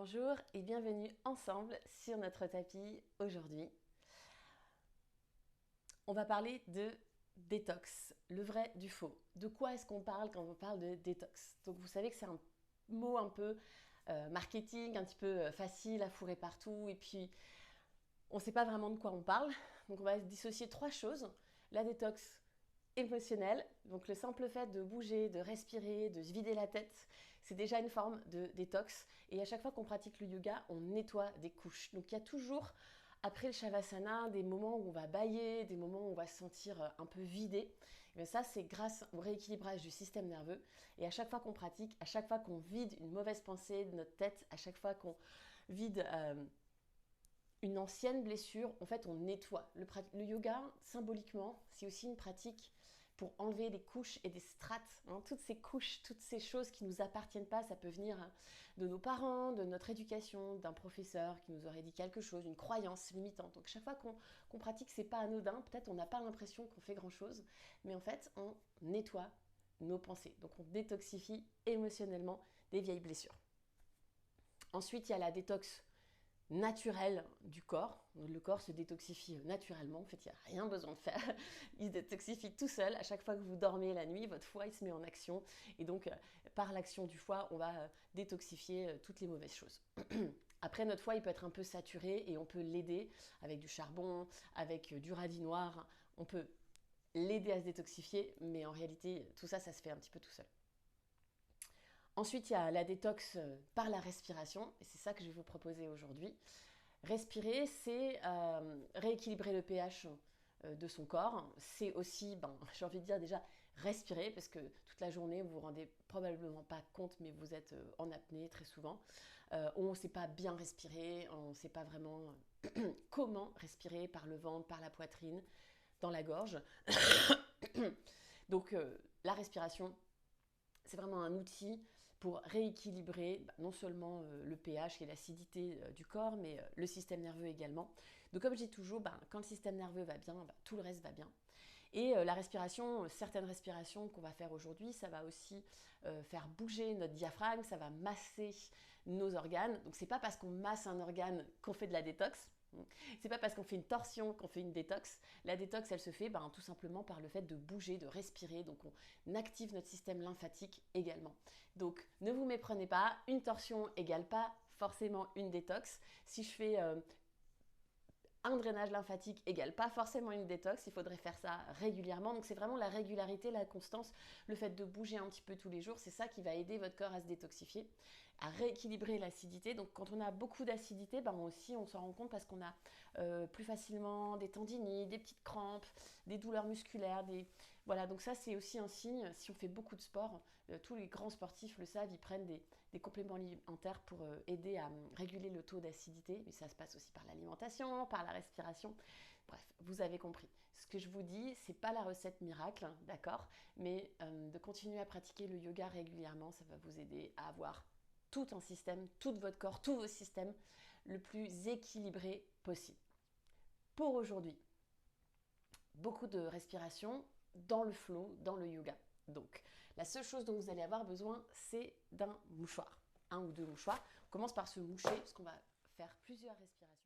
Bonjour et bienvenue ensemble sur notre tapis aujourd'hui. On va parler de détox, le vrai du faux. De quoi est-ce qu'on parle quand on parle de détox? Donc vous savez que c'est un mot un peu marketing, un petit peu facile à fourrer partout et puis on ne sait pas vraiment de quoi on parle. Donc on va dissocier trois choses. La détox émotionnelle, donc le simple fait de bouger, de respirer, de se vider la tête, c'est déjà une forme de détox. Et à chaque fois qu'on pratique le yoga, on nettoie des couches. Donc il y a toujours, après le shavasana, des moments où on va bâiller, des moments où on va se sentir un peu vidé. Mais ça, c'est grâce au rééquilibrage du système nerveux. Et à chaque fois qu'on pratique, à chaque fois qu'on vide une mauvaise pensée de notre tête, à chaque fois qu'on vide une ancienne blessure, en fait, on nettoie. Le yoga, symboliquement, c'est aussi une pratique pour enlever des couches et des strates. Toutes ces couches, toutes ces choses qui ne nous appartiennent pas, ça peut venir de nos parents, de notre éducation, d'un professeur qui nous aurait dit quelque chose, une croyance limitante. Donc chaque fois qu'on pratique, c'est pas anodin. Peut-être on n'a pas l'impression qu'on fait grand-chose, mais en fait, on nettoie nos pensées. Donc on détoxifie émotionnellement des vieilles blessures. Ensuite, il y a la détox naturel du corps. Le corps se détoxifie naturellement. En fait, il n'y a rien besoin de faire. Il se détoxifie tout seul. À chaque fois que vous dormez la nuit, votre foie il se met en action. Et donc, par l'action du foie, on va détoxifier toutes les mauvaises choses. Après, notre foie, il peut être un peu saturé et on peut l'aider avec du charbon, avec du radis noir. On peut l'aider à se détoxifier, mais en réalité, tout ça, ça se fait un petit peu tout seul. Ensuite, il y a la détox par la respiration, et c'est ça que je vais vous proposer aujourd'hui. Respirer, c'est rééquilibrer le pH de son corps. C'est aussi, j'ai envie de dire déjà, respirer, parce que toute la journée, vous vous rendez probablement pas compte, mais vous êtes en apnée très souvent. On ne sait pas bien respirer, on ne sait pas vraiment comment respirer par le ventre, par la poitrine, dans la gorge. Donc la respiration, c'est vraiment un outil pour rééquilibrer non seulement le pH et l'acidité du corps, mais le système nerveux également. Donc comme je dis toujours, quand le système nerveux va bien, tout le reste va bien. Et la respiration, certaines respirations qu'on va faire aujourd'hui, ça va aussi faire bouger notre diaphragme, ça va masser nos organes. Donc c'est pas parce qu'on masse un organe qu'on fait de la détox. C'est pas parce qu'on fait une torsion qu'on fait une détox. La détox, elle se fait tout simplement par le fait de bouger, de respirer. Donc on active notre système lymphatique également. Donc ne vous méprenez pas, une torsion égale pas forcément une détox. Si je fais un drainage lymphatique égale pas forcément une détox, il faudrait faire ça régulièrement. Donc c'est vraiment la régularité, la constance, le fait de bouger un petit peu tous les jours, c'est ça qui va aider votre corps à se détoxifier, à rééquilibrer l'acidité. Donc quand on a beaucoup d'acidité, aussi on s'en rend compte parce qu'on a plus facilement des tendinites, des petites crampes, des douleurs musculaires, voilà. Donc ça c'est aussi un signe, si on fait beaucoup de sport, tous les grands sportifs le savent, ils prennent des compléments alimentaires pour aider à réguler le taux d'acidité, mais ça se passe aussi par l'alimentation, par la respiration. Bref, vous avez compris. Ce que je vous dis, c'est pas la recette miracle, d'accord, mais de continuer à pratiquer le yoga régulièrement, ça va vous aider à avoir tout un système, tout votre corps, tous vos systèmes le plus équilibré possible. Pour aujourd'hui, beaucoup de respiration dans le flow, dans le yoga. Donc, la seule chose dont vous allez avoir besoin, c'est d'un mouchoir. Un ou deux mouchoirs. On commence par se moucher, parce qu'on va faire plusieurs respirations.